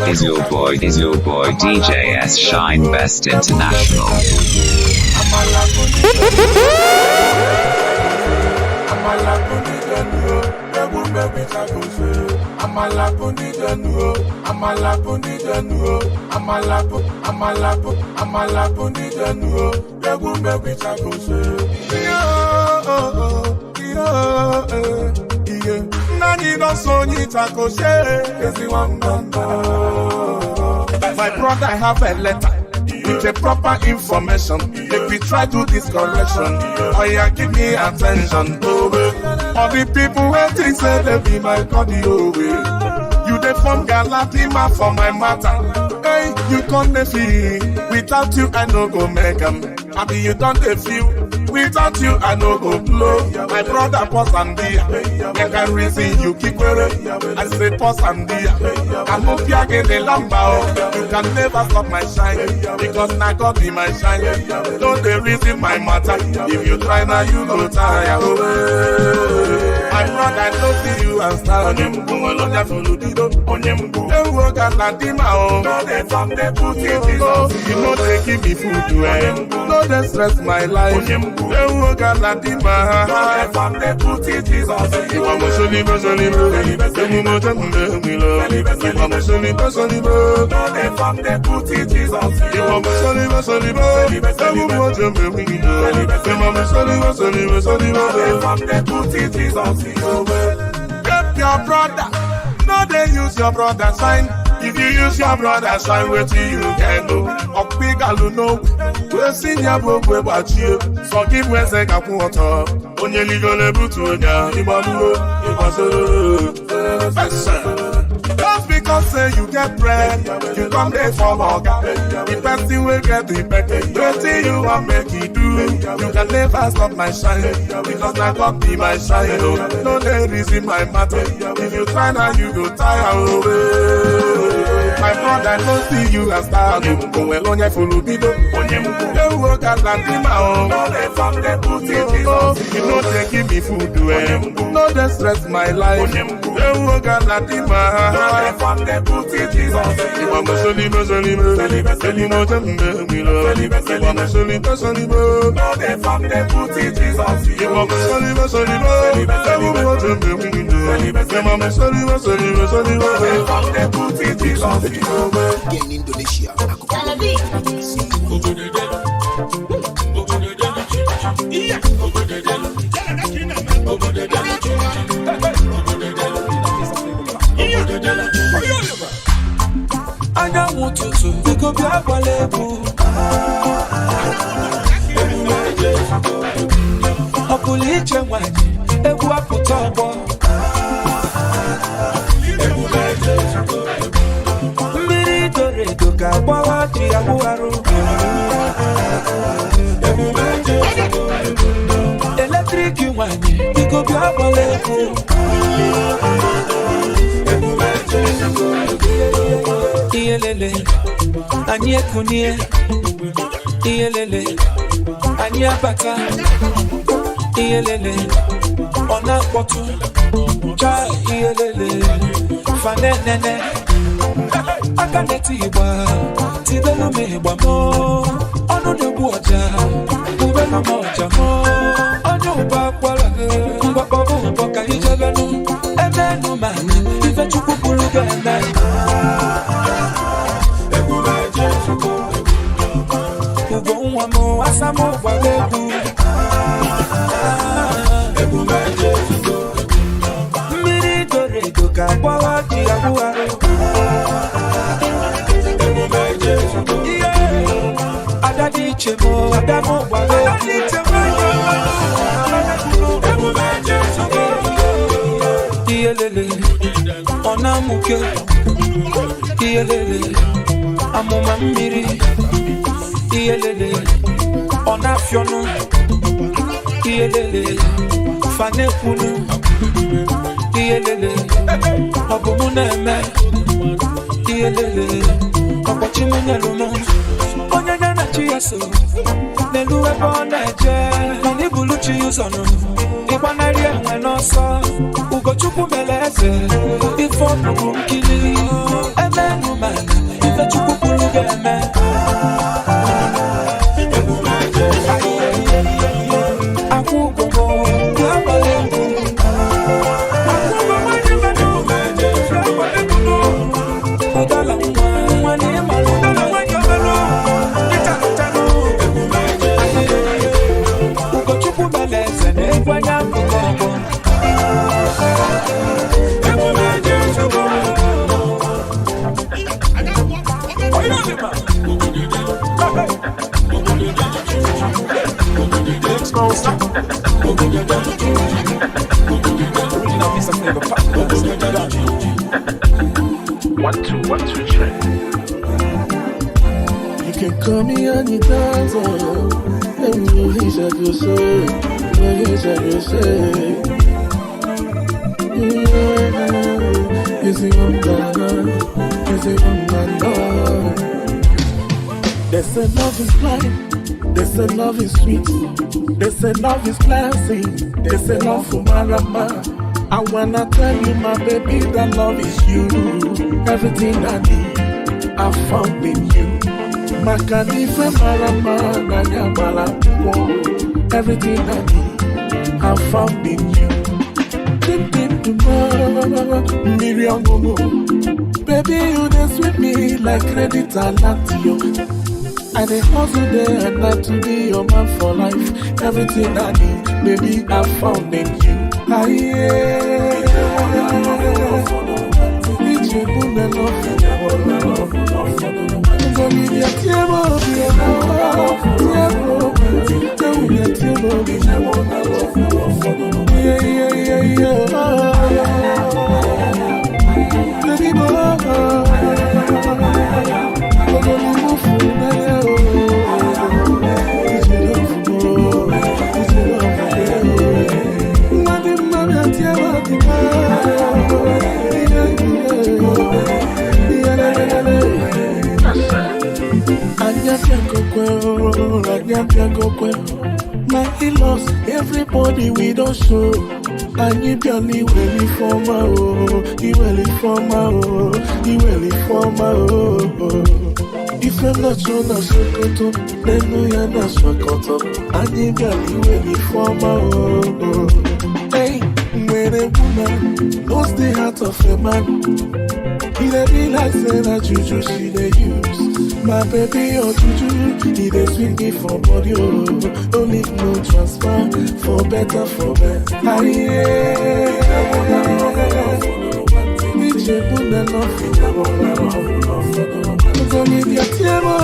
Is your boy DJ S Shine Best International. My brother, I have a letter with the proper information. If we try to this correction, oh yeah, give me attention. All the people waiting say they be my body away. You dey form Galatima for my matter. Hey, you can't feel. Without you, I no go make 'em. I mean, you don't feel. Without you, I no go blow. My brother, pause and dear. Make a reason you keep wearing. I say pause and dear. I'm up here again the lamba. You can never stop my shine. Because now God be my shine. Don't they reason my matter. If you try now, you go tire. My brother, I don't see you and start. Onyembu, Oloja Fuludido. Onyembu, Ewo Galadima. No, they from the booty. You know they give me food to eat. No, they stress my life. Onyembu, Ewo Galadima. No, they from the booty. Jesus, you are Muslim, Muslim. You are Muslim, Muslim. No, they from the booty. Jesus, you are Muslim, Muslim. You are from the booty. Jesus. Get your brother, no they use your brother sign. If you use your brother sign, wait till you can do. Okpigalu no, we see ya bobe bachi. Forgive when say kapuoto. Onye ligo lebutu onya, ibalu, ibaso. Just because say you get bread, you come there for burger. The person will get the back. Wait till you want make it do. You can never stop my shine. Because I got be my shine. No there is in my matter. If you try now, you go tire away. My brother don't see you as star. Go well on your follow me. You work at Lantima. No they from the booty. You know they give me food to eat. No they stress my life. You work at Lantima. From the booty, Jesus. You are Muslim, Muslim. You know them, we love. You are Muslim, Muslim. No, they from the booty, Jesus. You are Muslim, Muslim. You know them, we love. You are Muslim, Muslim. They from the booty, Jesus. In Indonesia. I don't want to go be a Obiligbo. Obiligbo one, ewu aputobo. Mbiri dore doka bawa jiabuaru. Electric one, go be a Obiligbo. Iyelele, anyị ekunie. Iyelele, anyị abata. Iyelele, ọ na-akpọtụ. Cha iyelele, fanenene. Aka neti igba, tidelu m igba mo. Ọnụ na-egbu ọja, ubelu m ọja mo. Onye ụba akwara, mgbakọbụ ụbọ ka ijebelu. Emenu mana, ife chukwu kwuru ga-eme. Ugo nwa m asa m Obiligbo. Mmiri doro edo ka gbawa ji abụgharụ. Ada dị iche m, ada m Obiligbo. Iyelele, ọ na-amụke. Iyelele, amụma mmiri. Iyelele, ọ na-afịọnụ. Iyelele, fanekwunu. Iyelele, ọ bụ mụ na-eme. Iyelele, ọkpọchi m nyelu m. Onye ya na chi ya so n'elu ebe ọ na-eje. Mana ibulu chi ụzọ nụ. Ịgbanarị ọsọ Ugochukwu meleze ife ọkpụkpụ nkili emenu mana ife Chukwu kwuru ga-eme One, two, check. You can call me Anyidos, and he's a good say, he's a good say. Is he on They say love is blind, they say love is sweet, they say love is classy, they say love for marama. I wanna tell you, my baby, that love is you. Everything I need, I found in you. Makanife marama, nanyamala. Everything I need, I found in you. Baby, you dance with me like credit alert, yo. I dey hustle day and night to be your man for life. Everything I need, baby, I found in you. My in-laws, everybody we don't show. I need your new welly for my you welly for my you welly for my If I'm not sure na sokoto, then no you're not sokoto. I need your new welly for my Hey, when a woman knows the heart of a man, he dey be like say na juju she dey use. My baby or juju, he dey swing me for body don't need no transfer, for better, for better. DJ Bunda love you, go need your tiemo,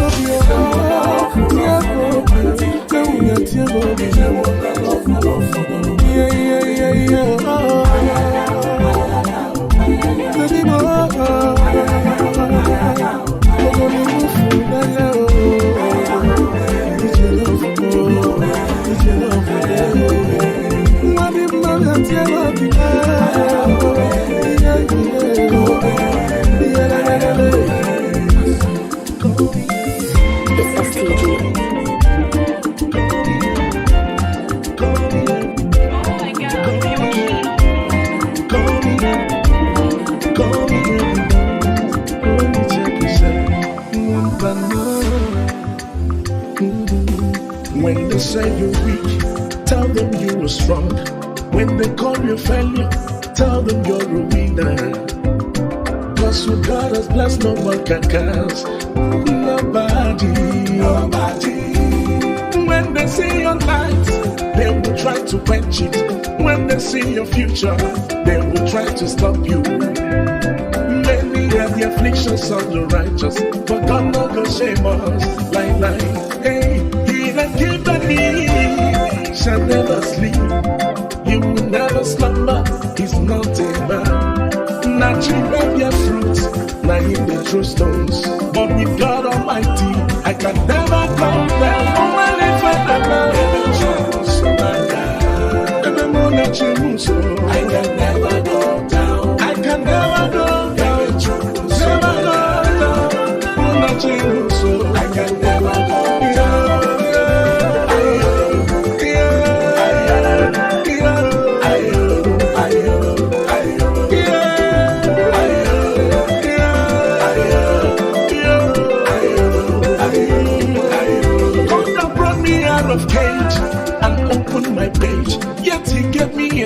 When they say you're weak, tell them you were strong. When they call you failure, tell them you're a winner. Cause who God has blessed, no one can curse. Nobody. When they see your light, they will try to quench it. When they see your future, they will try to stop you. Many are the afflictions of the righteous, but God no go shame us. Like, hey, he that give the need shall never sleep. He will never slumber, he's not a man. Not you bear your fruits, not in the true stones. But with God Almighty, I can never come down. Oh, well, if I never I can never go down. I can never go down. Never go down. I can never go down. I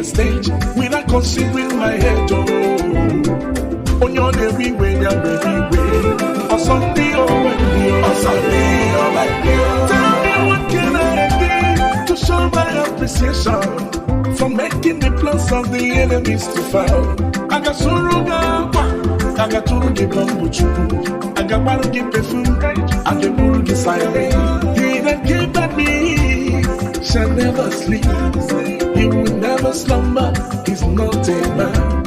a stage without considering my head. Oh, on your every way, or something, or something, tell me what can I do to show my appreciation for making the plans of the enemies to fall. I got Suruga, I got Turugi Bambuchu, I got Barugi Perfume, I got Burugi Siren. He that came at me shall never sleep, he will never slumber, he's not a man.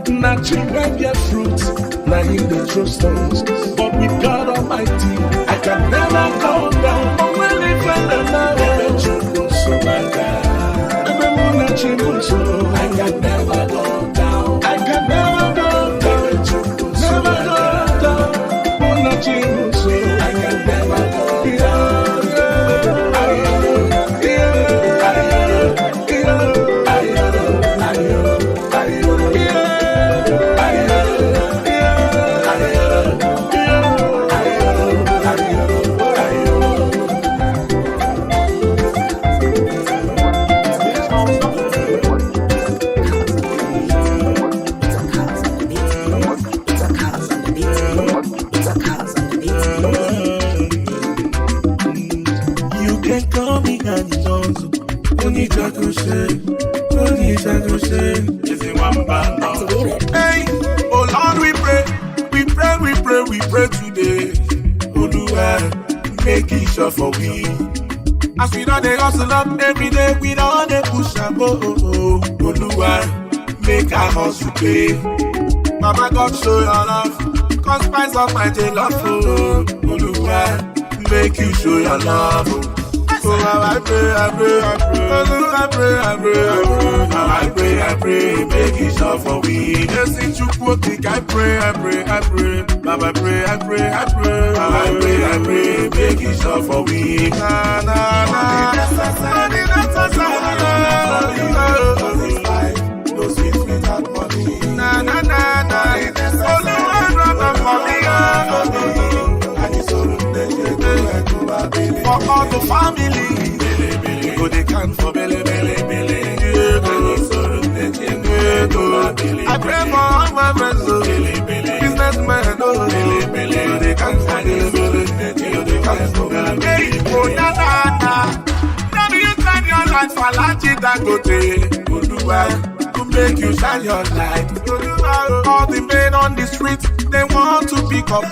Not tree where get fruit, not in the true stones, but with God Almighty, I can never go down. But when they find out now, so my God, I can never go down. I can never go down. Never go down. I can never go down. Hey, oh Lord, we pray today. Oluwa, make it sure for we. As we don't dey hustle up every day, we don't dey push up. Oluwa, make our hustle pay. Mama God show your love, cause price of my day love. Oluwa, make you show your love. So I pray, make it sure for we. Yes, in Chukwutik, I pray, Baba pray, I pray, make it sure for we. No sweet without money. Only one rubber for me. For all the family, go they can for belly. I pray for all my friends, businessmen, they can for belly. Hey, oh na. Now you turn your light for Lachi Dangote. Go do well to make you shine your light. All the men on the street, they want to pick up,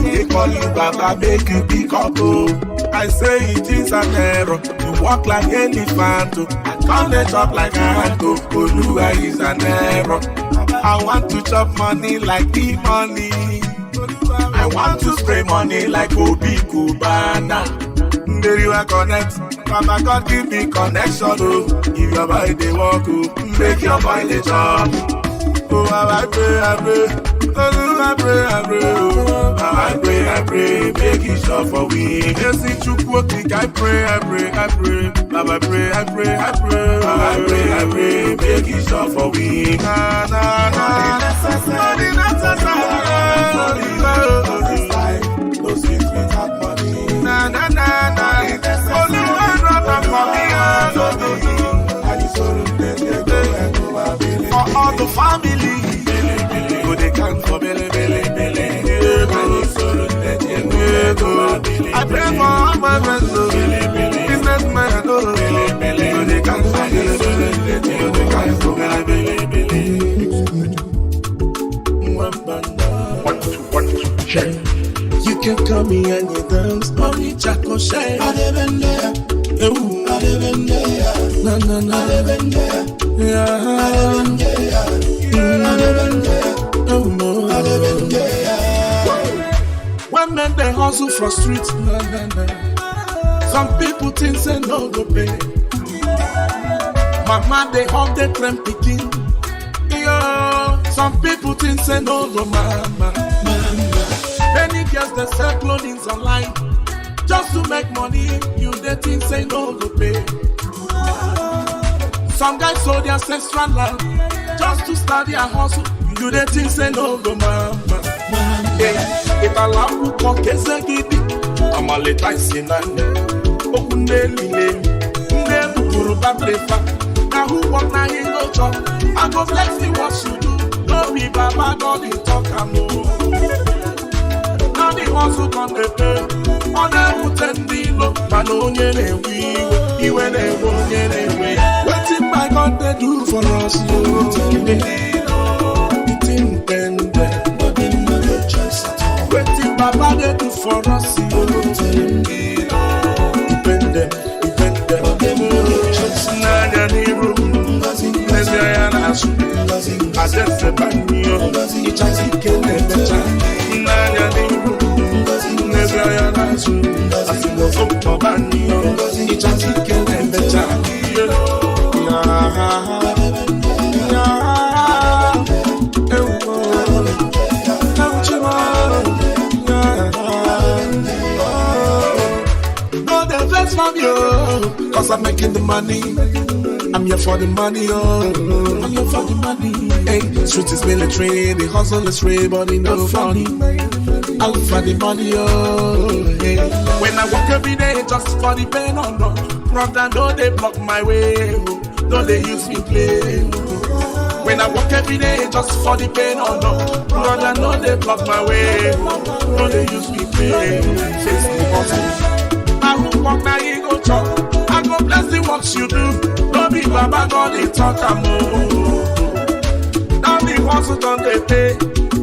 they call you Baba, make you pick up, I say it is an error. You walk like elephant, I can't let up like a hand. Oluwa is an error. I want to chop money like E-money. I want to spray money like Obiligbo. There you are connect. Baba God give me connection. If your body they walk, make your body chop. Oh, I pray, make it sure for we. Yes, in Chukwutik, I pray, Baba I pray, make it sure for we. No sweet without money. Only one rubber for me. For all the family, go they can for belly. I pray for all my friends, businessmen, go they can for belly. Check. You can call me Anyidos, only Chaco Shay. I live in there. I live in there. No. I live in there. Yeah. I live in there. I live in there. Oh no. I live in there. One man they hustle for streets. No. Some people think say no go pay. Mama they hug the tramp picking. Yo. Some people think say no go mama. Many girls they sell clothing online just to make money. You they think say no go pay. Some guys sold their ancestral land just to start their hustle. You they think say no go mama. If I love who come Kcee, I'm a little sinner. Okunde lile, nde bukuru bablefa. Na who walk na chop. I go bless you what you do. No be Baba God dey talk am o. Now the hustle come dey pay. Ọ na-ewute ndị ilo mana onye na-ewe iwe na-ewe onye na-ewe. Wetin my God dey do for us o. Eating pende. Wetin Baba dey do for us o. Depende. N'anya n'iru n'ezi anya n'azụ. Adese banyo ịchasị ike na-emecha. N'anya n'iru n'ezi anya n'azụ. Asị n'ofe banyo ịchasị ike na-emecha. No, they vex from you, 'cause I'm making the money. I'm here for the money, I'm here for the money. Hey, street is military, the hustle is real, but it no funny. I'm for the money, hey. When I walk every day, just for the pain, no. Brother, no, they block my way, no, they use me play. When I walk every day, just for the pain, no. Brother, no, they block my way, no, they use me play. Face me hustle. I won't walk now, you go chop. I go bless the what you do. No be Baba God dey talk am o. Now the hustle don dey pay.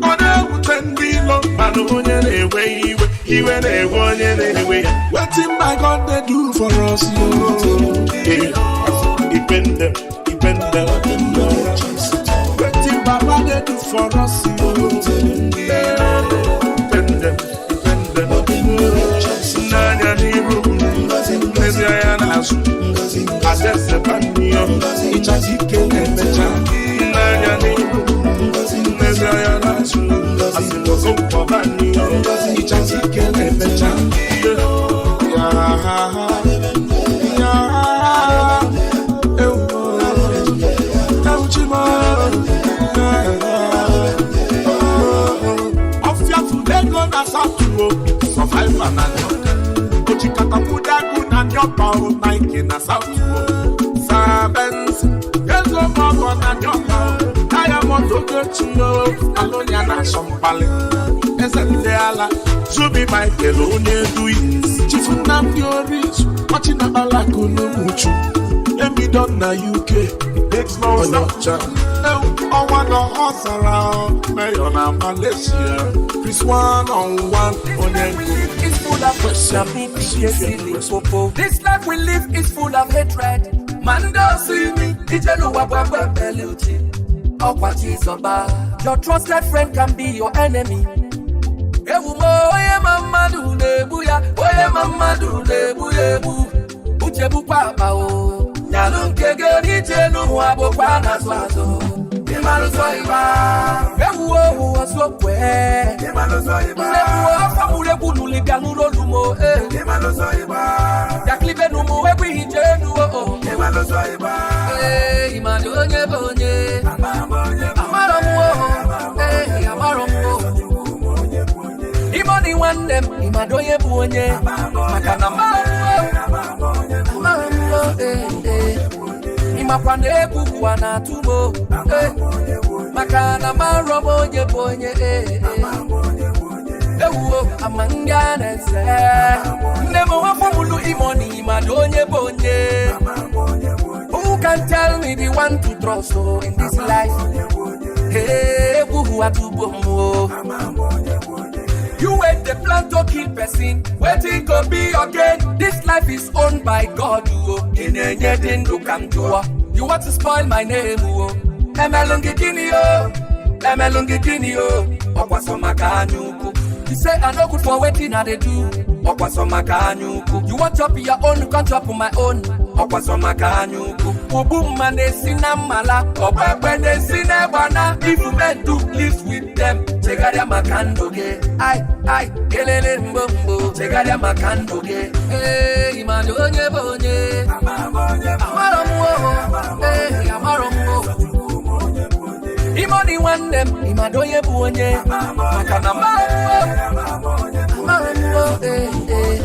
Ọ na-ewute ndị ilo mana onye na-ewe iwe na-ewe onye na-ewe. Wetin my God dey do for us o. Depende. Wetin Baba dey do for us o. Depende. N'anya n'iru n'ezi anya n'azụ. Adese banyo ịchasị ike na-emecha. N'anya n'iru n'ezi anya n'azụ. Asị n'ofe banyo ịchasị ike na-emecha. Ọfịa Fulego na South Survivor na Ochikatamudagu na Nyopa Nike na South Sabens Yezo Mogo na Nyopa Diamond Ogochio Alonia na Shompale Ezende Ala Zubi Michael Onye Duis Chifu Nnamdi Oris Ochina Balaku Numuchu Emi Don na UK Big Snow Onyocha Ọnwa na Hosara Mayor na Malaysia Chris 1-on-1 Onye It's full of pressure, silly. This life we live is full of hatred. Man don't see me, your trusted friend can be your enemy. Imoni one them, imadoye buonye, makana imakwande kuwa na tumo, makana maromo ye bonye, amangane se, nemo wafamulu imoni imadonye bonye. Who can tell me the one to trust in this life? Hey, who are to bomo? You wait the plan to kill person, waiting to be again. This life is owned by God. In anything to come to you want to spoil my name. Emelungikinio, Okwasomakanuku. You say I no good for waiting and they do. Okwasomakanuku. You want to be your own, you can't chop on my own. Okwasomakanuku. Ubuma nesina mala, Obebe nesina wana. If you meant to live with them, Chegaria makandoge. Ay, kelele mbombo. Chegaria makandoge. Hey, imadonye bonye. Amaromo. Hey, amaromo. Imoni one them, imadoye bonye. Makana amaromo. Hey.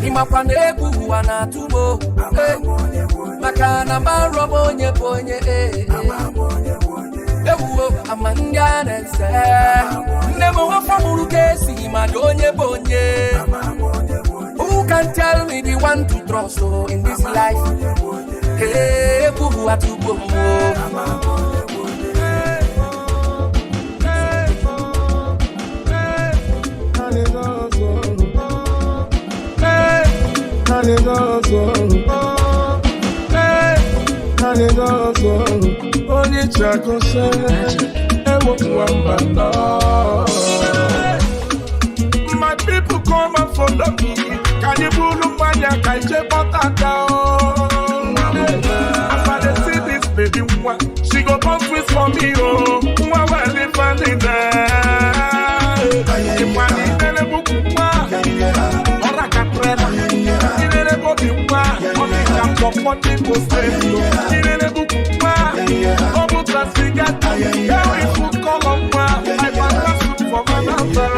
Imakwande kuwa na tumo. Makana maromo nye bonye. Amangana say, never want from Kcee, my donye bonye. Who can tell me the one to trust so in this life? Hey, boo, what to go? Only Chaco my people come and follow me. Can you pull money? Can you potato? After they see this baby, she go bounce with for me. Oh, what will they find in there? If I need any book, or I can pray. In any book, only can pop on people say. In any book, oh, but that's the guy. Yeah, we put color. I want to for my number.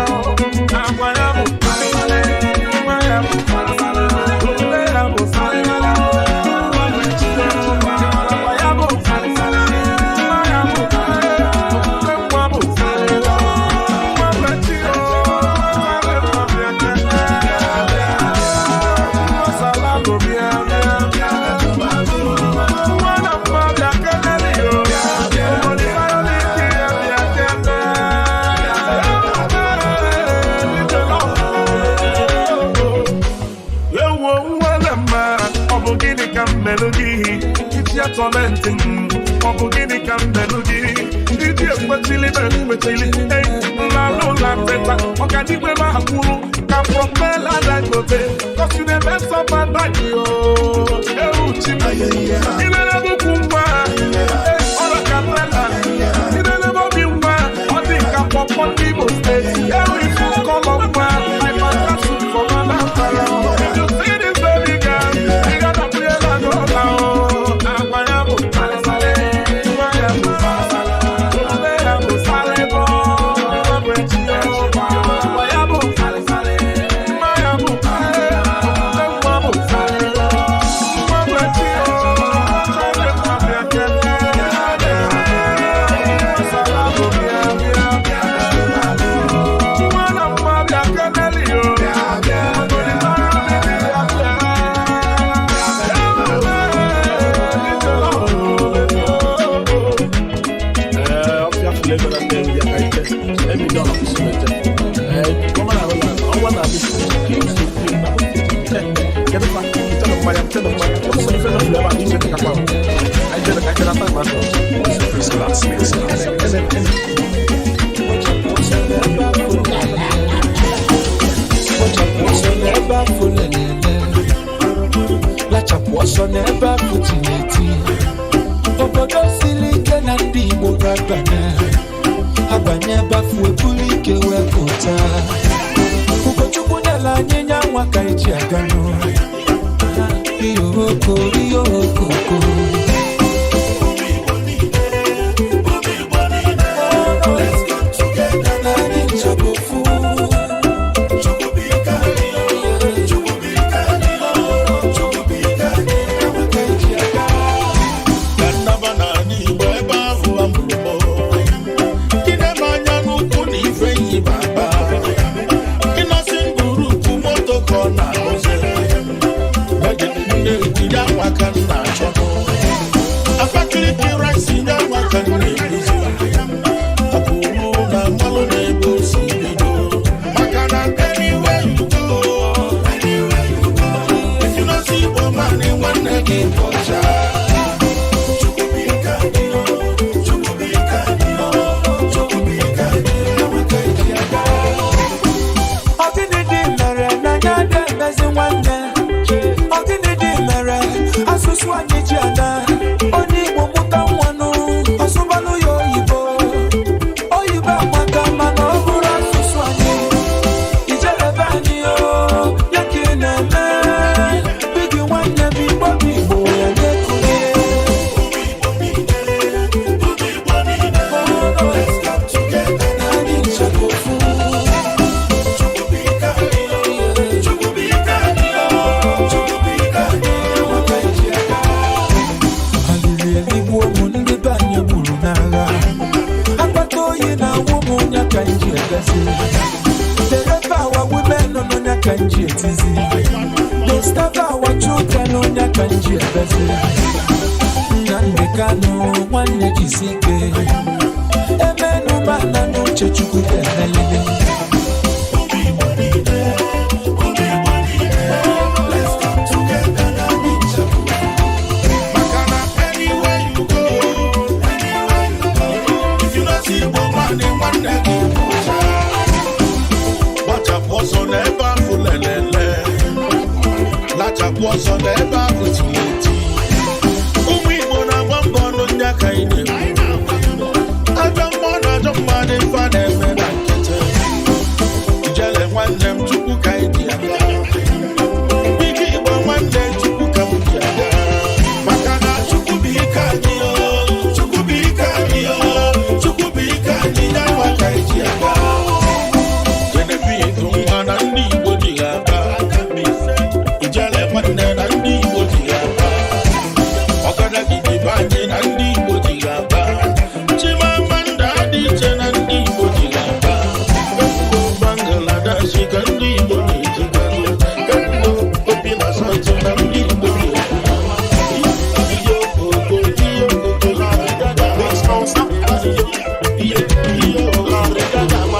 Tormenting, Obiligbo melody. Did you ever chili? Hey, la teta. Okay, we ma hakuru. Can propel and I go there. Cause you the best of my body, oh. Hey, chima. You never kumba. Hey, all a capella. You never be one. All the cap up on people stay. Yeah, we full color one. I want to for my number. If you see this baby girl, you gotta play like a now. Never put in it. Obodo silike na ndị Igbo gabana. Abanye bafu ebulike wekota. Ugochukwu nyala anyịnya nwa ka eji agano. Iyo oko. Onye Igbo mụta nwa The rapper our women on your kanji tizi. The staffer our children on your kanji bezi. Nande kano wane jisike. Emenu mana no chechuku tenelele. What's on the back? Igbo na gbambo no nyaka ine. Ajọ mmadụ fa na-eme na nkete. Ijele nwanne m Chukwu ka ịdị aga. Bigi Igbo nwanne Chukwu ka m dị aga. Maka na Chukwu bụ ike anyị o. Chukwu bụ ike anyị o. Chukwu bụ ike anyị ya nwa ka ịdị aga. Genebi edu nwa na ndị Igbo dị aga. Ijele nwanne na ndị Igbo dị aga. Ọgada gidi banye na ndị Igbo dị aga. Chimamanda dị iche na ndị Igbo dị aga. Efugo Bangladesh ka ndị Igbo na-eji aga. Efugo obi na South na ndị Igbo dị aga. Iyo ogo iyo ogo la rigada. Iyo la rigada mama.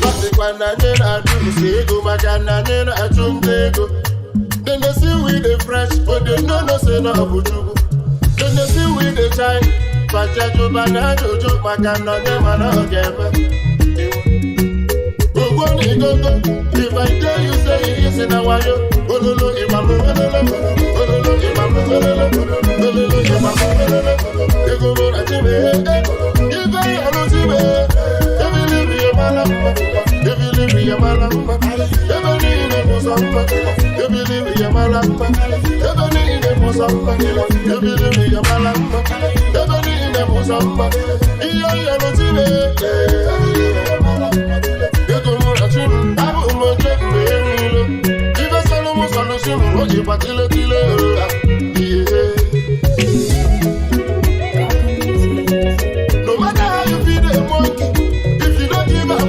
Ọsịkwa na nye na-atụ isi ego maka na nye na-atụ ndị ego. Then they see we the fresh, but they know no say no abujugu. Then they see we the shine, but I do banana jojo, makana nema no gebe. If I tell you say it is in a wayo, ololo imamu, ololo imamu, ololo imamu, ego mona chibe, if I alo chibe, if you leave me a malama, if you leave me a malama, if you leave me a musamba, if you leave me a malama, if you leave me a musamba, if you leave me a malama, if you leave me a musamba, if you alo chibe, ego mona chibe, abu moje mbelo, if I salomo salomo, moje patile tile, yeah.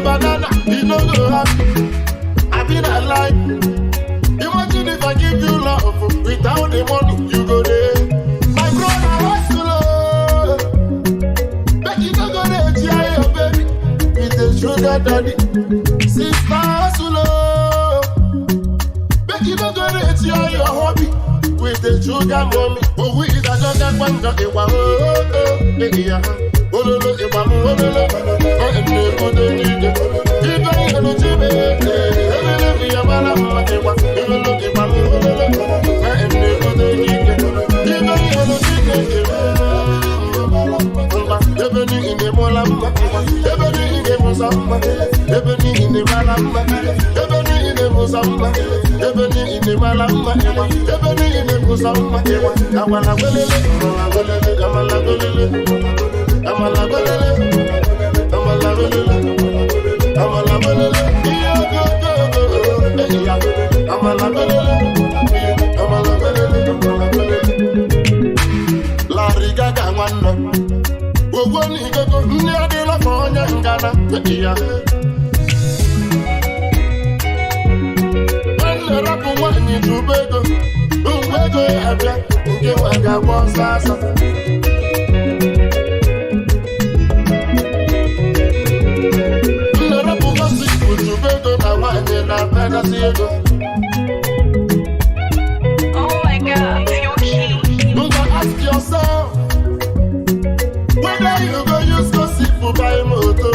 Banana, you know the happy. I been alive. Imagine if I give you love without the money, you go there. My brother hustle, but you don't go there, try your baby with the sugar daddy. Sister hustle, but you don't go there, try your hobby with the sugar mommy. But we is a just one got the one. Yeah. Ololo ibamu ololo, ene odeni de. Ibe eno chibe, ebele biya bala matewa. Ololo ibamu ololo, ene odeni de. Ibe eno chibe, ebeni ine mola mba, ebeni ine musamba, ebeni ine malamba, ebeni ine musamba, ebeni ine malamba, ebeni ine musamba. Awala welele, amala welele. Amala belele, amala belele, amala belele, iyo go go, iya, amala belele, amala belele, amala belele. La rigaga wanno, wowo ni gogo, ni ade la fonya ngana, iya. Wana rapu wani tubego, ubego abia, uge waga wasasa. Oh my God, you're cute. You can ask yourself whether you go use gossip for buy motor.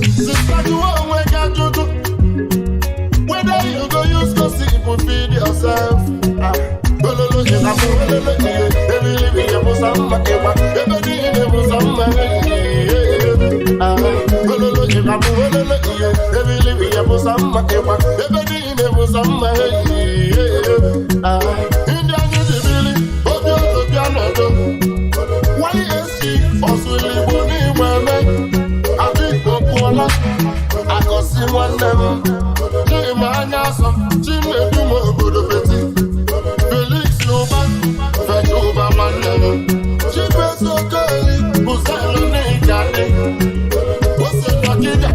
Sister, you won't wake up to whether you go use gossip for feed yourself. Ololo ibamu ololo, every living you must have my ewa, every day you must have my. Ololo ibamu ololo, every living you must have my ewa, every day you must have my. India ni dibili, obi obi anodo. YSG Obiligbo ni mweme, abi kokuola, akosi mwanem. Ni manyaso, chinedu mo obodo beti. Felix Oba, fetch over mwanem. Chipeso keli, usalo ni jade. Ose nakida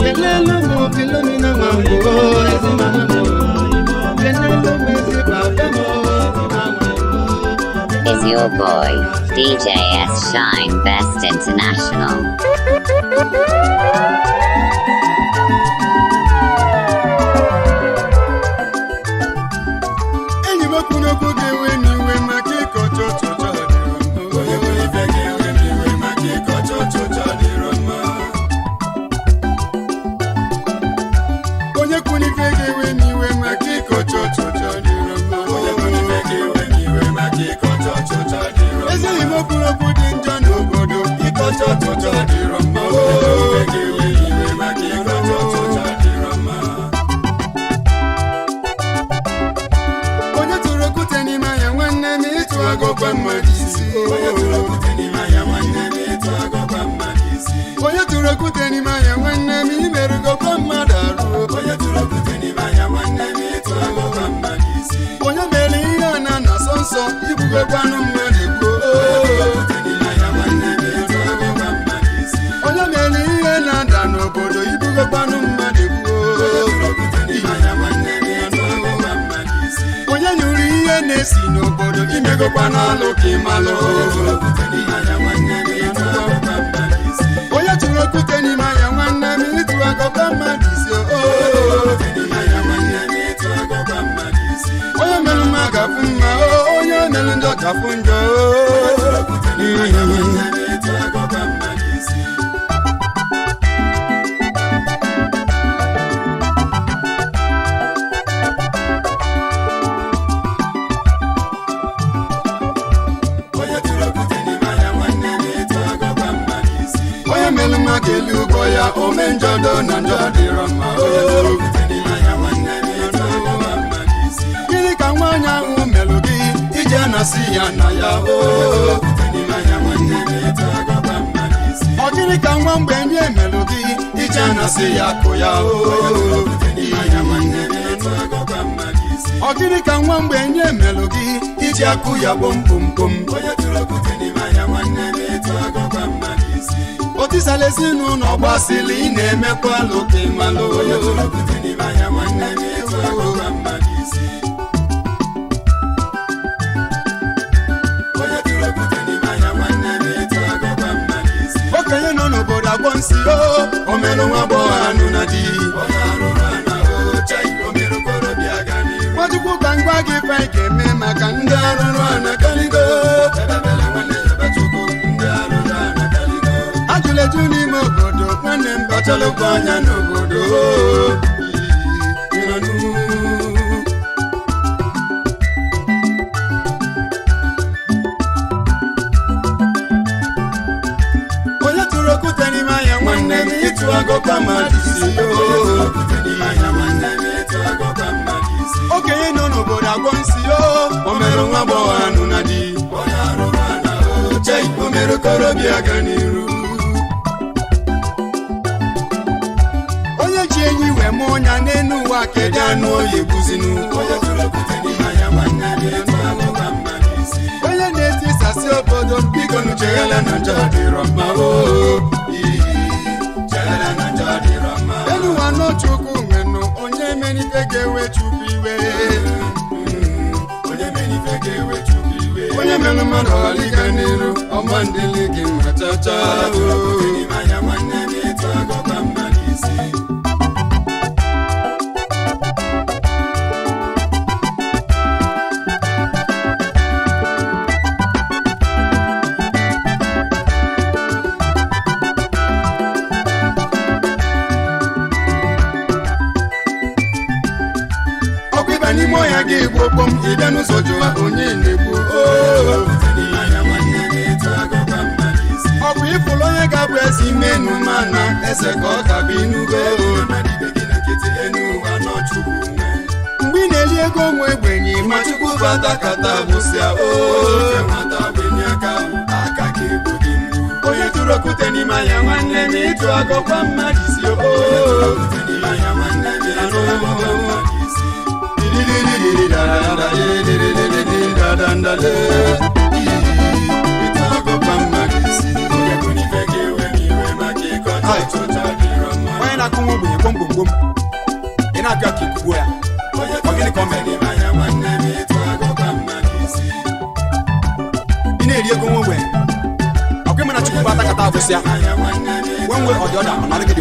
Kelelu mo filomena mambo ezi mama mo your boy, DJ S Shine Best International.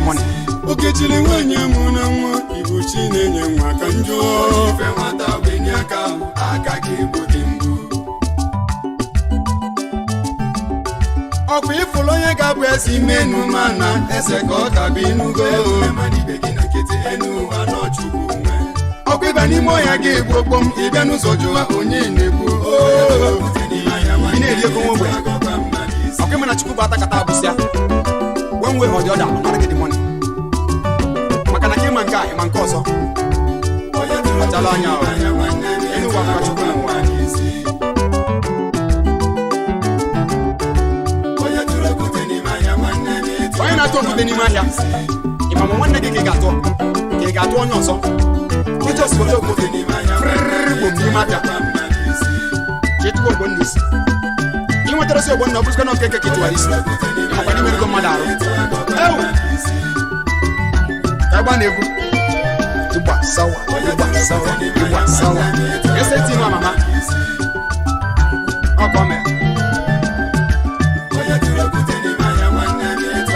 money. Okechili nwenye muna nwa Ibu chinenye nwa ka njọ ife nwata wenye aka gị bụdị mgbu ọkwa ifụlụ onye ga-abụ ezi menu mana eze ka ọ ga-abụ inugo ibe gị na nkịtị enu ụwa n'ọchukwu nwe ọkwa ịba n'ime ọhịa gị gbogbo m ịbịa n'ụzọ jụwa onye na-egbu ị na-eri ego nwa ogbe ọkwa ịma na chukwu bụ atakata abụsịa one way or the other ọmara gị dị money maka na ka ịma nke a ịma nke ọzọ achala anya enu ụwa maka chukwu na nwa onye na-atụ okwute n'ime ahịa ịmama nwanne gị ka ị ga-atụ onye ọzọ ịjọs ote okwute frịrịrịgbo n'ime ahịa chetuwa ogbo nna isi ị nwetara si ogbo nna ọ bụrụsikwa na nke ketụwara isi ịmakwa n'ime ego mmadụ arụ ewu ka gba na-egwu ịgba sawa ese ti nwa mama ọkọ mee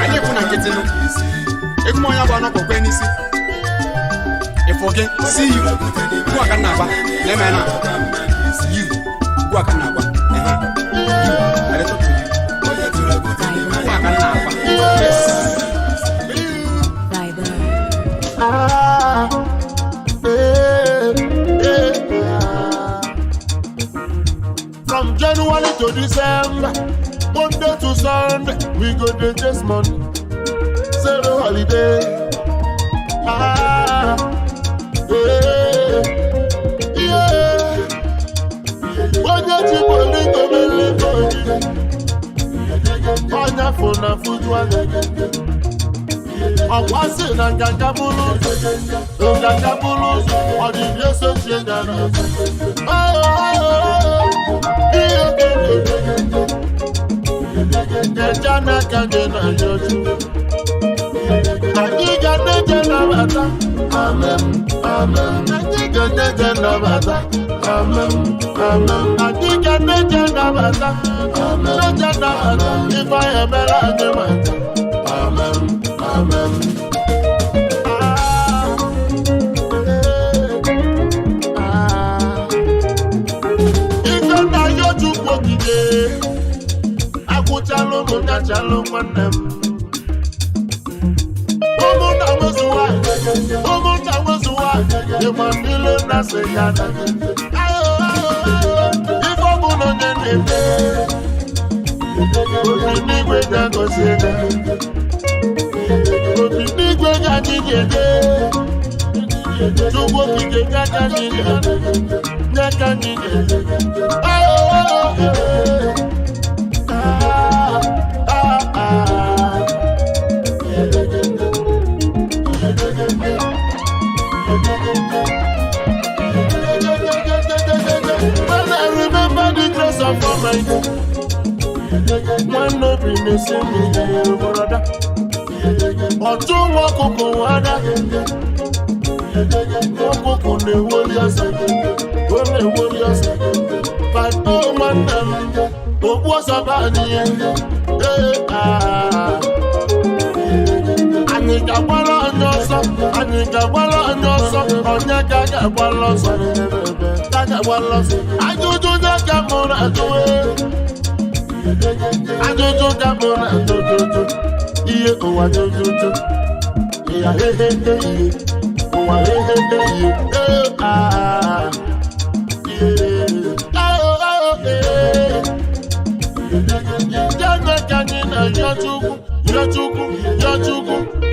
anyị ekwu na nkịtị nụ egwu onye bụ ọnọkọ kwe n'isi ịfụ gị si yu gwu aka nna agba na-eme na yu gwu aka nna agba yu gwu aka nna agba From January to December, Monday to Sunday, we go to this month. Zero holiday. When you keep on living, on phone and food one. I'm watching and Gagabulu, or the yes of Children. Jana kagena yoju Agiga nejena bata Amen, amen Agiga nejena bata Amen, amen Agiga nejena bata Amen, nejena bata Ifa yemela nemata Amen, amen Ife na yoju kwogide Chalo muna chalo manem. Omo na wezuwa, Emmanuel na seyana. Ifo muno nyenebe. Obinigwe nyago sena. Obinigwe nyanyigede. Chugwo kike nyanyigede. Nyanyigede. One no be the same brother. Ọ̀tún wọn kòkò wádà. Wọ́n kòkò lè wọlé ọ̀sẹ̀. Pàtó wọn nà mí. Òkú ọ̀sán bá nìyẹn. Anyị ga-agbara onye ọsọ. Onye ga-agbara ọsọ. Ajụjụ nye ka mụrụ ajụwe. Ajụjụ ka mụrụ ajụjụ. Ihe ụwa jụjụjụ. Ihe ụwa ihe. Jẹ́ ka anyị na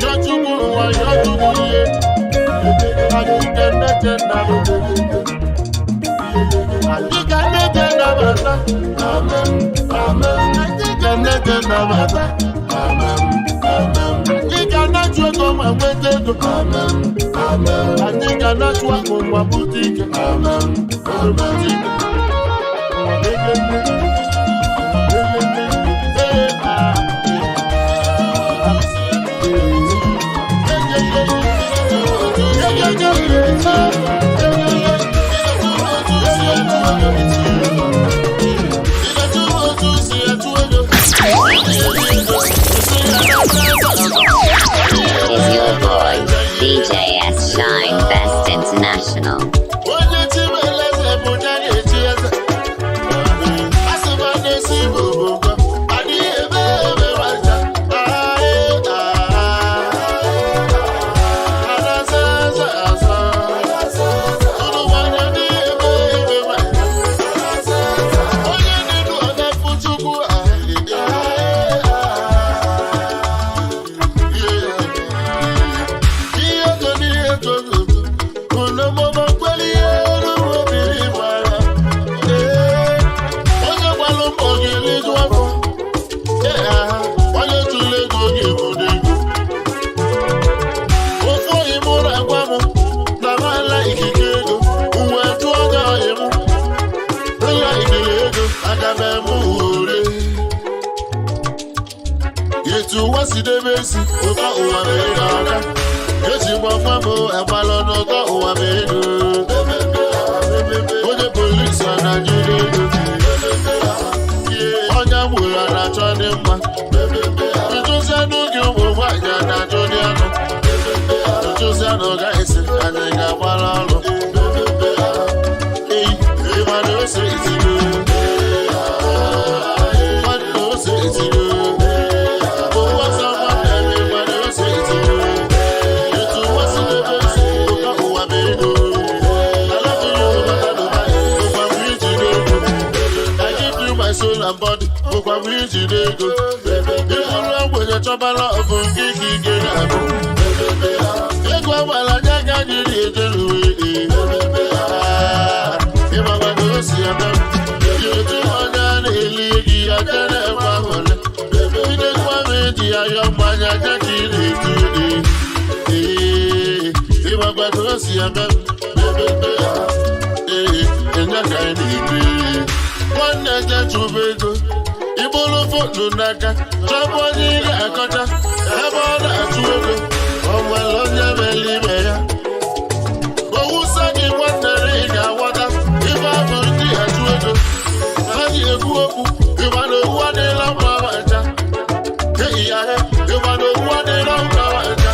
Yọchukwu ụwa Yọchukwu ihe. Anyị ga-eneje n'abata. Anyị ga-eneje n'abata. Amen, amen. Anyị ga-eneje n'abata. Amen, amen. Anyị ga-anachu ego ma nweta ego. Amen, amen. Anyị ga-anachu akụ ma bute ike. Amen, amen. isi ụtọ ụwa bụ ego ọga ejigbo ọfabụ agbalụ n'ụtọ ụwa bụ ego onye polisi a na-ajụrụ ego onye gburu a na-achọ dị mma ntụzi anụ gị ụmụ nwaanyị a na-achọ dị anụ ntụzi anụ ga-esi anyị ga-agbara ọrụ ịmana ose itiro mmadụ ose itiro ụwa sọma na-eme mmadụ ose itiro etu ụwa si n'ebe esi ụka ụwa bụ ego alabụghị ụbata n'ụbanyị ụkwa bụ iji n'ego I give you my soul and body ụkwa bụ iji n'ego ịbụrụ ogbenye chọbara ọbụ nke ike ike na-abụ ego agbara anya ka anyị na-ejeruwe ịmagbago osi eme etu onye a na-eli gị aja na-ekwe ahụle idekwa m eji ya yọ mmanya aja ka ị na-etu ịmagbago osi eme enye ka anyị na-ebi nwanne je chụba ego ịbụrụ foto n'aka chọbụ onye ị ga-akọcha ebe ọ na-achụ ego o nwere onye mere ime ya owusa gị nwanne ị ga-aghọta ife abụ ndị achụ ego ha ji ekwu okwu ịgba na owu adịla mma aja eyi ya he ịgba na owu adịla mma aja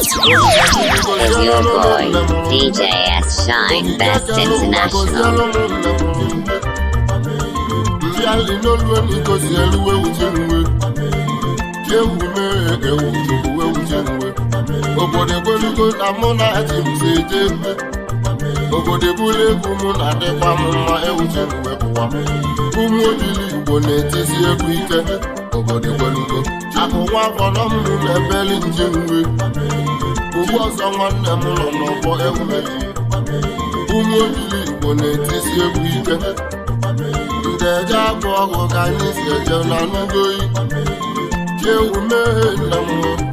Is your boy, DJ S Shine Best International. Obodo egwelugo na mụ na ji m si eje obodo ebulu egwu mụ na adịkwa m mma ewuche mgbe bụwa m ụmụ Obiligbo na-etisi egwu ike obodo egwelugo akụ nwa afọ nọ m na-ebeli nje nwe ugbu ọzọ nwanne m nọ n'ọgbọ egwuregwu ụmụ Obiligbo na-etisi egwu ike ndị eje abụ ọgụ ka anyị si eje na n'ugoyi ewu meghe nna m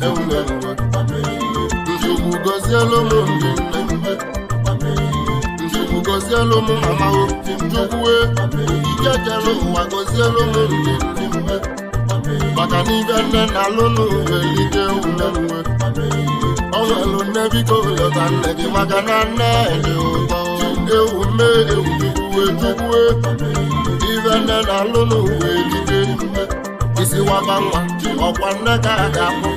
ewuregwu Njugwu gozielu m ndị nne Njugwu gozielu m mama o Njugwu ike kere ụwa gozielu m ndị nne maka n'ibe nne na alụ n'uwelike une nwe o nwelu nne biko lọta nne gị maka na nne dị ụtọ ewu mee ewu uwe Njugwu ibe nne na alụ n'uwelike isi waba nwa ọkwa nne ka a ga-akpụ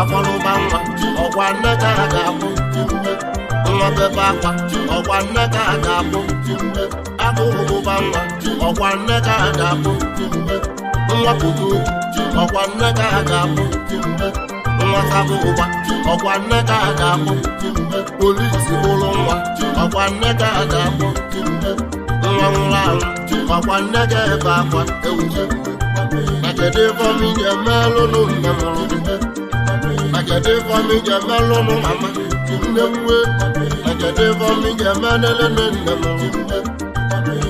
afọlụba nwa ọkwa nne ka a ga-akpụ nwa bebe akwa ọkwa nne ka a ga-akpụ akụụbụba nwa ọkwa nne ka a ga-akpụ nwa puku ọkwa nne ka a ga-akpụ nwa sabụ ụba ọkwa nne ka a ga-akpụ polisi bụrụ nwa ọkwa nne ka a ga-akpụ nwa nwụrụ anwụ ọkwa nne ka ebe akwa ewuche na kedu ife m ga-emelụ nne mụrụ gị na kedu ife m ga-emelụ mama nne m wee na kedu ife m ga-emelele nne mụrụ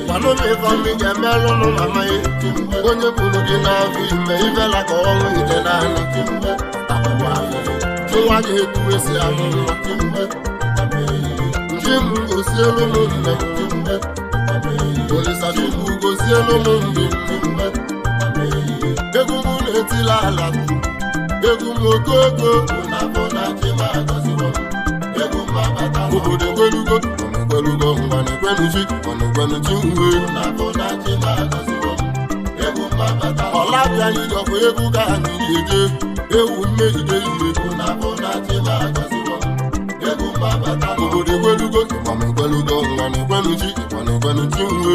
gwanụ m ife m ga-emelụ mama ya onye kwuru gị n'afọ ime ifela ka ọnwụ ite n'anya nwa ga-ekwu esi amụ nwa ndị m gosielu m nne m Olisachukwu gosielu m ndị egwu m na-etila ala egwu m okooko obodo egwelugo egwelugo ngwa na-ekwenuchi ọna-ekwenuchi nwe ọlabịa ịjọkwa egwu ka anyị eje ewu mmejide iwe obodo egwelugo ịgbam egwelugo ngwa na-ekwenuchi ọna-ekwenuchi nwe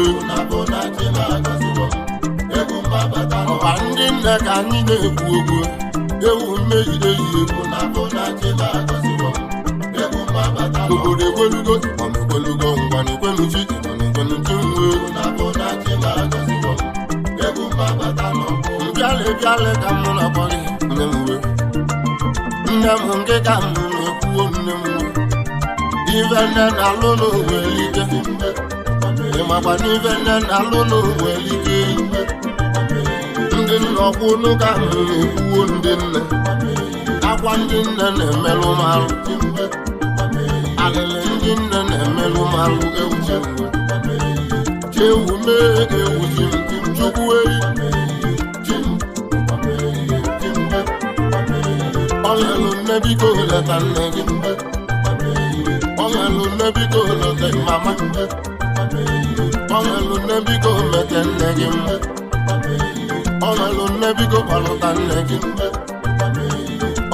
ọba ndị nne ka anyị na-ekwu okwu ewu mmejide ihe obodo ekwelugo mana ekwelugo ngwa na ekweluchi mana ekweluchi nwe mbịale ka m na-akpọ gị nne m we nne m nke ka m na-ekwuo nne m we ife nne na-alụ n'ụwa elike ịmakwa n'ife nne na-alụ n'ụwa elike ndị nne ọkwụnụ ka m na-ekwuo ndị nne akwa ndị nne na-emelụ m alụ alịlị ndị nne na-emelụ m alụ ewuche chewu mee ewuchi chukwu eyi ọnyelụ nne biko leta nne gị ọnyelụ nne biko leta mama ọnyelụ nne biko mete nne gị ọnyelụ nne biko kpalụta nne gị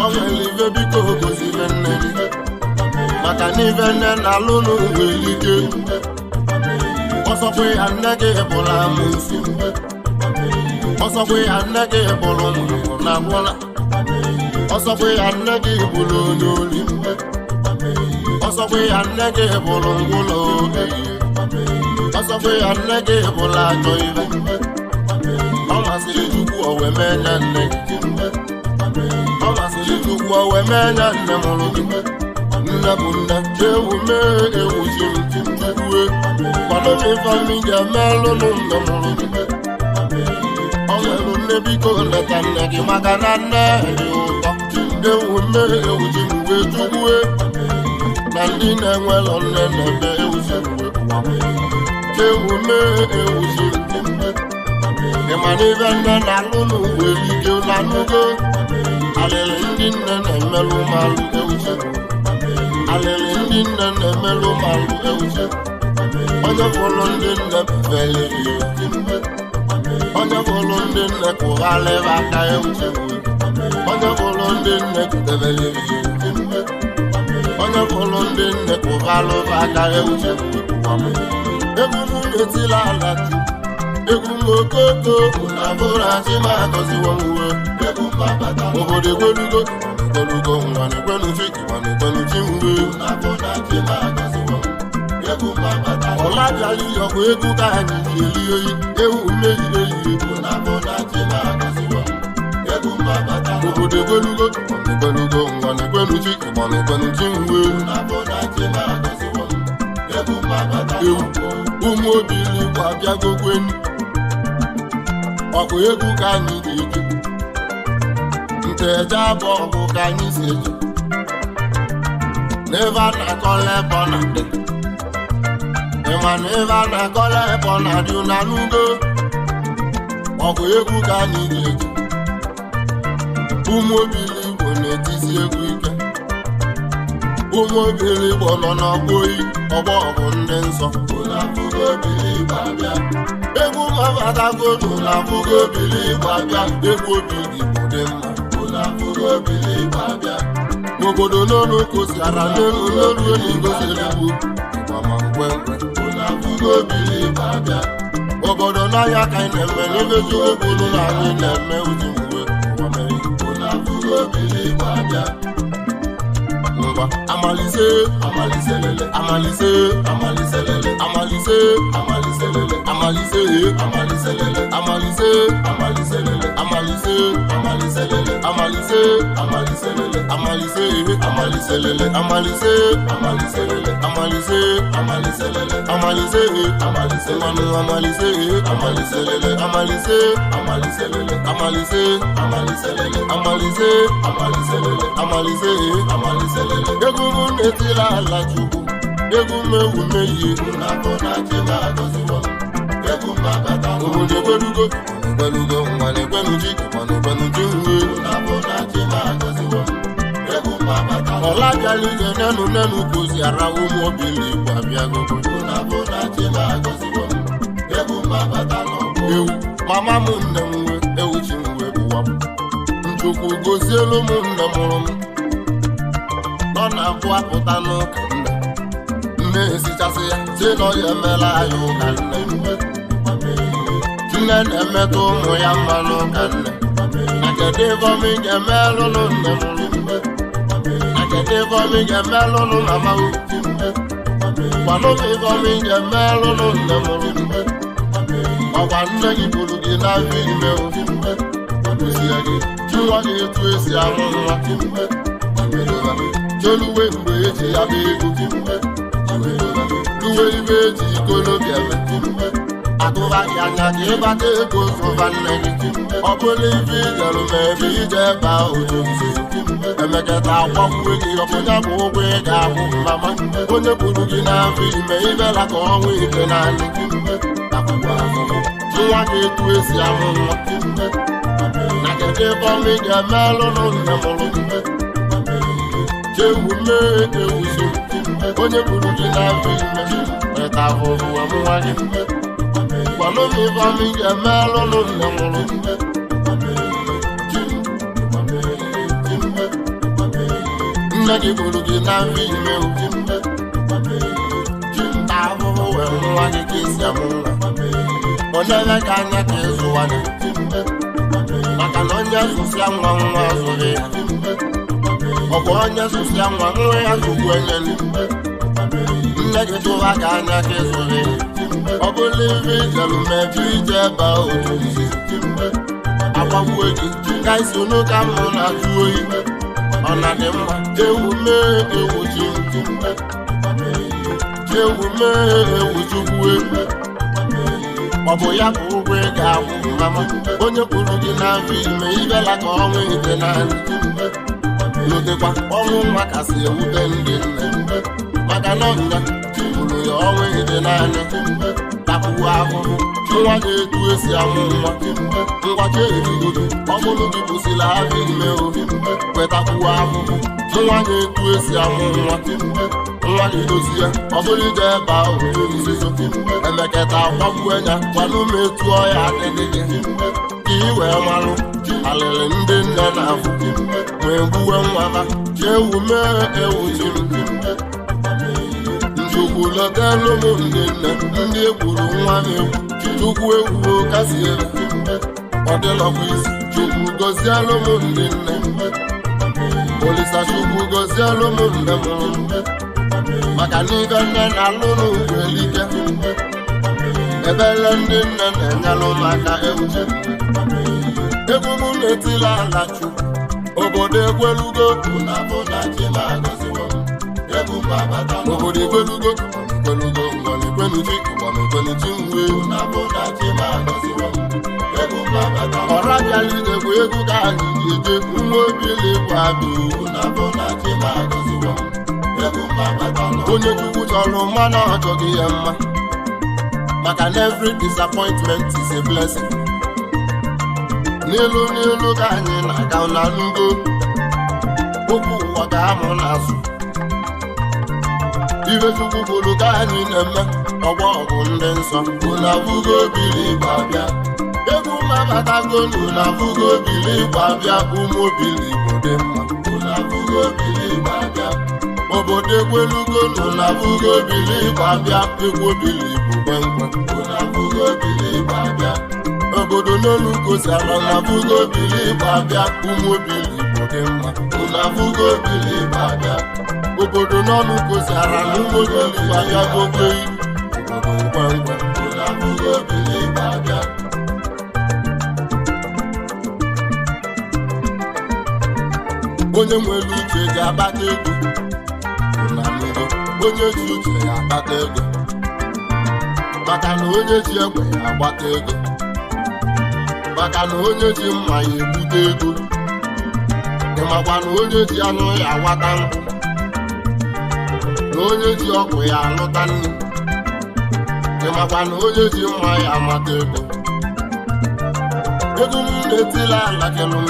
ọnyelụ ife biko gozire nne gị maka n'ife nne na-alụ n'ụwa elike ọsọkwa ya nne gị bụrụ amụsị ọsọkwa ya nne gị bụrụ mụrụ na gwụla ọsọkwa ya nne gị bụrụ onye oli ọsọkwa ya nne gị bụrụ ngwụlọ oge ọsọkwa ya nne gị bụrụ ajọ ibe ọ masịrị Chukwu o wee mee nya nne gị ọ masịrị Chukwu o wee mee nya nne mụrụ gị nne bụ nne ewu mee ewu ji m chukwue kwado m ife m ga-emelụ nne mụrụ gị ọ nwere nne biko leta nne gị maka na nne dị ụtọ ewu mee ewu ji m wee chukwue na ndị na-enwelọ nne na-ebe ewu ji m wee ewu mee ewu ji m ịma n'ibe nne na-alụ n'ụwa elike na nnukwu alịlị ndị nne na-emelụ malụ ewu ji m alịlị ndị nne na-emelụ malụ ewuche onye fụlụ ndị nne befele onye fụlụ ndị nne kụghalịba aka ewuche onye fụlụ ndị nne kutebele onye fụlụ ndị nne kụghalụba aka ewuche egwu m metila ala egwu m okoko na bụrụ achị ma agọziwo m uwe obodo ekwelugo ekwelugo nwa na ekweluchi ịma na ekweluchi mgbe ọla bịara iyọkwa egwu ka anyị ji eli oyi ewu mmehie ehihie obodo ekwelugo ekwelugo nwa na ekweluchi ịma na ekweluchi mgbe ewu ụmụ Obiligbo abịagokweni ọkụ egwu ka anyị ga-eji nteje abụ ọgụ ka anyị si eji n'ebe a na-akọla ebe ọ na-adị ịma na ebe a na-akọla ebe ọ na-adị na n'ugo ọkụ egwu ka anyị ga-eji ụmụ Obiligbo na-etisi egwu ike ụmụ Obiligbo nọ n'ọgbọ oyi ọgbọ ọgụ ndị nsọ egwu mabatagodu na afụgo Obiligbo abịa egwu Obiligbo dị mma n'obodo n'olu kosiara n'elu n'olu enigoziri ugbo mama nkwenkwe obodo n'ahịa ka anyị na-eme n'ebe Chukwu na anyị na-eme uji mgbe ngwa amalise amaliselele amalise amaliselele amalise amaliselele amalise amaliselele amalise amaliselele amalise amaliselele amalise amaliselele amalise amaliselele amalise amaliselele amalise amaliselele amalise amalise manu amalise amaliselele amalise amaliselele amalise amaliselele amalise amaliselele amalise amaliselele egwu m na-etila ala Chukwu egwu m ewu mehie obodo ekwelugo ekwelugo nwa na ekweluchi ịma na ekweluchi nwe ọla bịala ije nenu nenu koziara ụmụ Obiligbo abịagogo ewu mama m nne m nwe ewuchi m wee bụwa m Chukwu gozielu m nne mụrụ m ọ na-abụ apụta n'ụka nne esichasị ya si na ọ ya emela anyị ụka nne na-emetụ ụmụ ya mma n'ụka nne na kedu ebe ọmị ga-emelụnụ nne mụrụ na kedu ebe ọmị ga-emelụnụ mama Gwanụ m ife ọma ị ga-emelụ nne mụrụ mgbe ọgwa nne gị bụrụ gị n'afọ ime ozie gị nwa gị etu esi amụ nwa cheluwe mgbe eji ya bụ ego luwe ibe eji ikolobi eme atụba gị anya ka ịbata ego zụba nne gị ọ bụla ife ijerụ ma ebe ije ebe otu nzuzo emeketa agbakwuwe gị ọbụnya bụ ụgwọ ị ga-akwụ mama onye buru gị n'afọ ime ibela ka ọnwa ike naanị nwa gị etu esi amụ nwa na kedu ebe ọma ị ga-emelụ nne mụrụ chewu mee ewuzo onye buru gị n'afọ ime eta ahụhụ amụnwa gị gwanụ m ife ọma ị ga-emelụ nne mụrụ nne gị buru gị n'afọ ime ta ahụhụ wee nwa gị ka esi amụ nwa onye ebe ka anya ka ịzụwa gị maka na onye zụsịa nwa nwa azụghị ya ọ bụ onye zụsịa nwa nwa ya zụgbu onye nne gị tụwa ka anya ka ịzụghị ya ọ bụla ife ijeru mebe ije ebe otu nzi agbagbuo gị ka isi n'ụka mụ na-atụ oyi ọ na dị mma ewu mee ewu ji ewu mee ewu chukwu egwu ọ bụ ya bụ ụgwọ ị ga-akwụ mama onye kwuru gị n'afọ ime ibela ka ọnwa ite naanị lotekwa ọnwụ nwa kasị ewute ndị nne maka na ọnya kwuru ya ọnwa ite naanị takwuo ahụhụ nwa ga-etu esi amụ nwa ngwacha erigo ọ bụrụ gị kwụsịrị afọ ime obi kwetakwuo ahụhụ nwa ga-etu esi amụ nwa nwa ga-edozi ya ọ bụrụ ije ebe ahụ nzuzo emeketa akwagbuo ya gwanụ m etu ọya adịghị gị ka ị wee malụ alịrị ndị nne na-afụ wee gbuwe nwa ha chewu mee ewu ji njukwu lọtelụ m ndị nne ndị ekwuru nwa ha egwu chukwu egwu kasị ebe ọ dịlọkwa isi chukwu gozielụ m ndị nne olisa chukwu gozielụ m nne mụrụ maka n'ibe nne na-alụ n'ugwu elike ebele ndị nne na-enyelụ maka ewuche egwu m na-etila ala chukwu obodo egwelugo obodo egwelugo egwelugo ngwanekwenuchi ngwanekwenuchi nwe ọra bịala idegwu egwu ka anyị ji eje nwa Obiligbo abụ onye chukwu chọrọ mmanụ ọjọghị ya mma maka na every disappointment is a blessing n'elu n'elu ka anyị na-aga na n'ugo okwu ụwa ka amụ n'azụ ibe chukwu kwuru ka anyị na-eme ọgbọ ọgụ ndị nsọ unu abụgo Obiligbo abịa egwu mabatago unu abụgo Obiligbo abịa ụmụ Obiligbo dị mma unu abụgo Obiligbo abịa obodo egwelugo unu abụgo Obiligbo abịa egwu Obiligbo kwenkwe unu abụgo Obiligbo abịa obodo n'olu gosara na abụgo Obiligbo abịa ụmụ Obiligbo dị mma unu abụgo Obiligbo abịa obodo n'ọnụ gosara na ụmụ Obiligbo abịa gokweyi obodo ngwangwa unu abụgo Obiligbo abịa onye nwere uche ji akpata ego na mmiri onye ji uche ya akpata ego maka na onye ji egbe ya agbata ego maka na onye ji mma ya ebute ego ịmakwa na onye ji anụ ya awata nkụ na onye ji ọkụ ya alụta nri ịmakwa na onye ji mma ya amata ego ego m na-etila ala kelụ m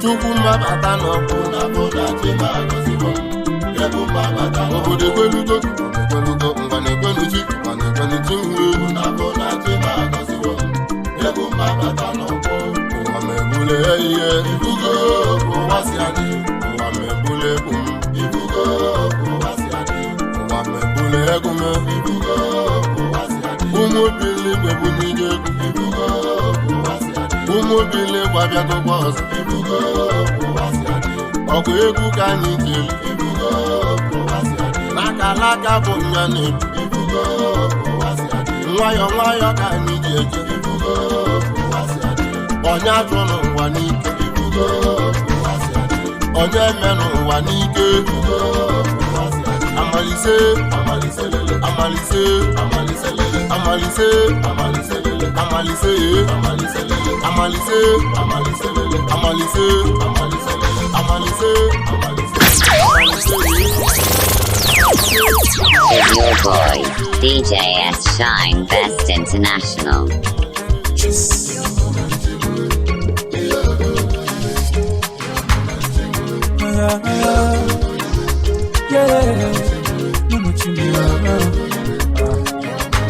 chukwu mmabata n'ọkụ na obodo egwelugo egwelugo ngwanekwenuchi ngwanekwenuchi nwe ụwa mebule ihe ibugo ụwa si adị ụwa mebule egwu m ibugo ụwa si adị ụwa mebule egwu m ibugo ụwa si adị ụmụ Obiligbo bụ n'ije egwu ibugo ụwa si adị ụmụ Obiligbo abịagokwa ọzọ ibugo ụwa si adị ọgụ egwu ka anyị jeli ibugo ụwa si adị n'aka alaka bụ nya na-ebu nwayọ nwayọ ka anyị ga-eje onye atụ n'ụwa n'ike onye eme n'ụwa n'ike amalise amalise amalise amalise amalise amalise amalise amalise amalise amalise amalise amalise Is your boy, DJ S Shine Best International.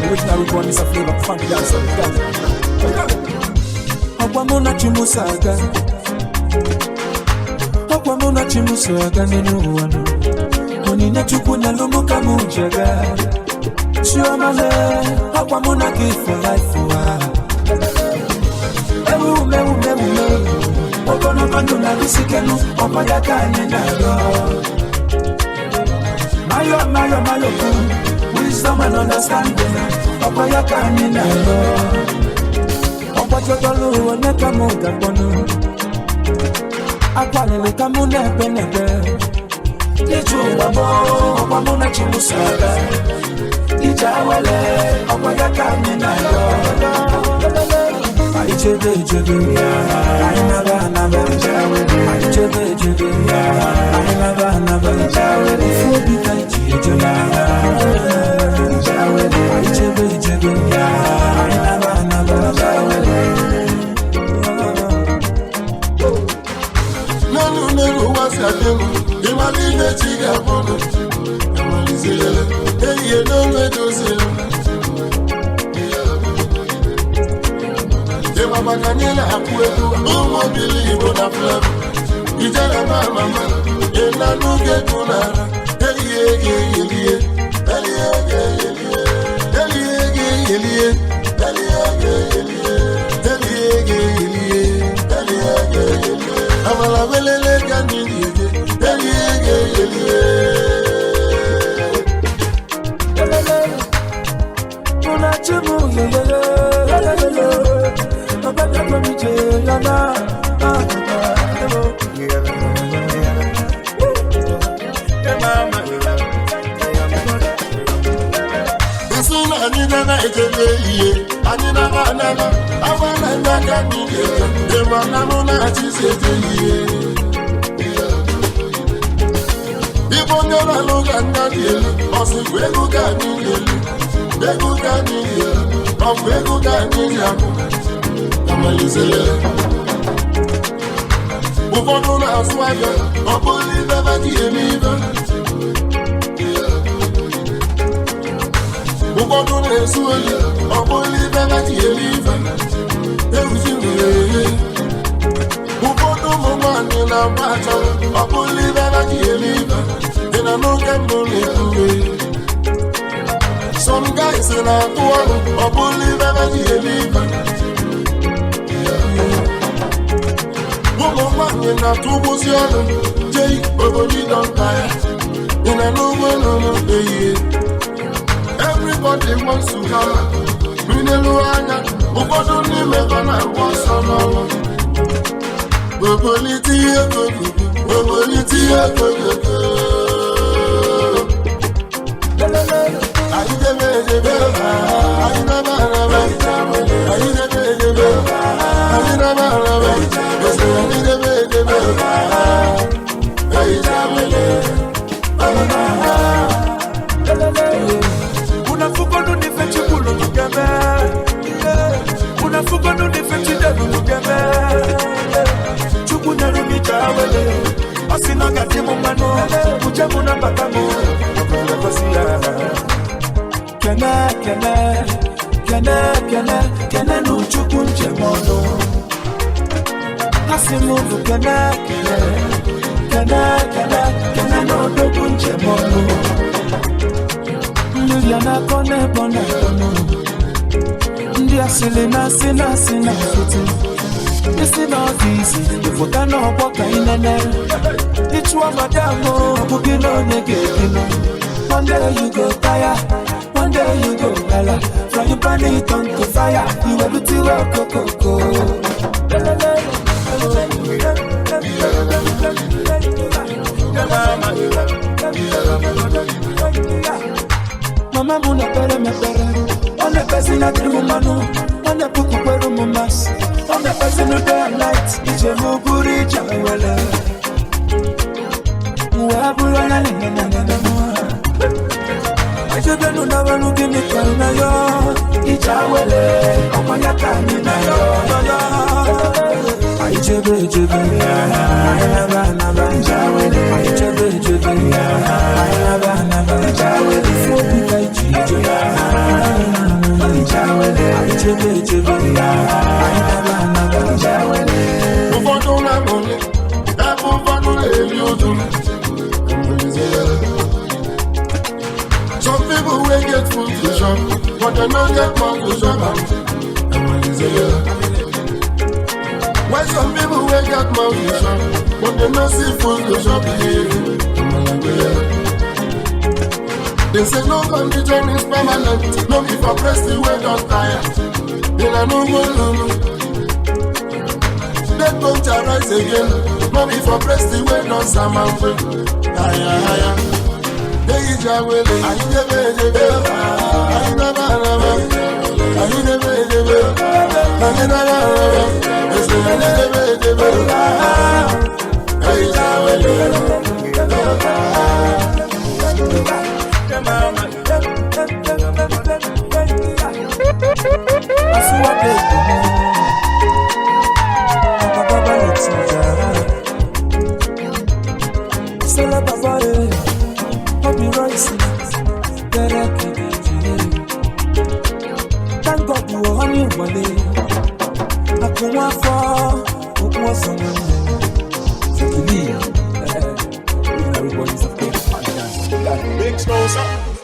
Original one is a flavor, funky dancer. Akwamuna chimusaga, akwamuna chimusaga ninuwana. Onine chukuna lumuka mujaga. Shiomale, akwamuna give for life Ewu. Okono banduna bisikenu, opayaka nyenalo. Mayo, wisdom and understanding. Opayaka nyenalo. Opachotolu oneka muga bono. Akwalele kamune penebe. Ichu wabo, opamuna chimusaga. Ijawale, opayaka nyenalo. Jebe, I never, Jebe, I never, Fobi kaiti, Jebe, I never, No, what's happening? Imagine chiga bono, Imalizile, hey, no, Makanela akwetu Obiligbo na Flavour Ijala mama Ena nuke kunara Elie Amala welele kanili Elie Unachimu ụfọdụ na-asụ aka ọ bụrụ ibe ba dị eme ibe ụfọdụ na-esu oyi ọ bụrụ ibe ba dị eme ibe ewuzi nwere ehe ụfọdụ ụmụ nwanyị na-agba achọrọ ọ bụrụ ibe ba dị eme ibe dị na n'oge mbụ na-ekwuwe some guys na-atụ ọrụ ọ bụrụ ibe ba dị eme ibe ụmụnwaanyị na-atụgbuzi ọnụ jei obodo dọnta ya ị na n'ugbo nọ ehihie everybody wants to have n'elu anya ụfọdụ n'ime ha na-agba ọsọ n'ọnụ obolite ihe kogogo anyị debe edebe anyị naba araba anyị debe edebe anyị naba araba Unafuko no defechi bulu mugeme. Unafuko no defechi delu mugeme. Chuku nerumi chawele. Osina gati mumano. Ujemu na batamu. Kene no chuku nchemono. Asimu kene no doku nchemono. Yana kone bona kono. Ndi asile na sina fiti. This is not easy. If you cannot walk inene. It's one madamo. Bugino negekino. One day you go tire. One day you go gala. From you burn it on to fire. You will be coco. Mama muna pere me pere. On the person at the woman, on the book where room mass. On the person who day and night, it's a muguri chawele. Uabula I should be no never looking at yo. Ichawele, Omanyaka na yo. I jebe, I never, Ichawele. I jebe, I never, Ichawele. Ichawele, I jebe, I never, Ichawele. Some people will get food to shop, but they don't get money to shop. Why some people will get money to shop, but they don't see food to shop. They say no condition is permanent, no be for press the way don't tire. They are no more. They don't rise again, no be for press the way don't sample. Higher. They jawele, I never, thank God you were on your body. I come out for what was on your name. Everybody's a big fan. Big snow,